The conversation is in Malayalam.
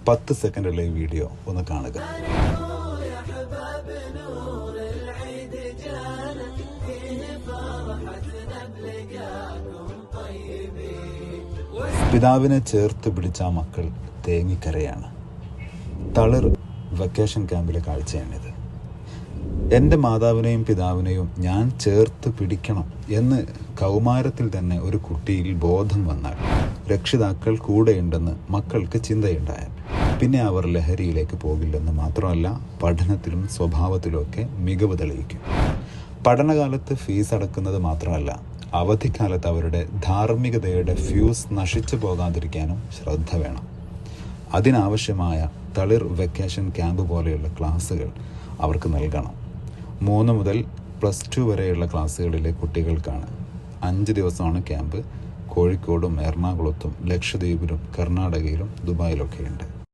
10 സെക്കൻഡുള്ള ഈ വീഡിയോ ഒന്ന് കാണുക. പിതാവിനെ ചേർത്ത് പിടിച്ച മക്കൾ തേങ്ങിക്കരയാണ്. തളിർ വെക്കേഷൻ ക്യാമ്പിലെ കാഴ്ചയാണിത്. എൻ്റെ മാതാവിനെയും പിതാവിനെയും ഞാൻ ചേർത്ത് പിടിക്കണം എന്ന് കൗമാരത്തിൽ തന്നെ ഒരു കുട്ടിയിൽ ബോധം വന്നാൽ, രക്ഷിതാക്കൾ കൂടെയുണ്ടെന്ന് മക്കൾക്ക് ചിന്തയുണ്ടായാൽ, പിന്നെ അവർ ലഹരിയിലേക്ക് പോകില്ലെന്ന് മാത്രമല്ല, പഠനത്തിലും സ്വഭാവത്തിലുമൊക്കെ മികവ് തെളിയിക്കും. പഠനകാലത്ത് ഫീസ് അടക്കുന്നത് മാത്രമല്ല, അവധിക്കാലത്ത് അവരുടെ ധാർമ്മികതയുടെ ഫ്യൂസ് നശിച്ചു പോകാതിരിക്കാനും ശ്രദ്ധ വേണം. അതിനാവശ്യമായ തളിർ വെക്കേഷൻ ക്യാമ്പ് പോലെയുള്ള ക്ലാസ്സുകൾ അവർക്ക് നൽകണം. 3 മുതൽ +2 വരെയുള്ള ക്ലാസ്സുകളിലെ കുട്ടികൾക്കാണ്. 5 ദിവസമാണ് ക്യാമ്പ്. കോഴിക്കോടും എറണാകുളത്തും ലക്ഷദ്വീപിലും കർണാടകയിലും ദുബായിലൊക്കെയുണ്ട്.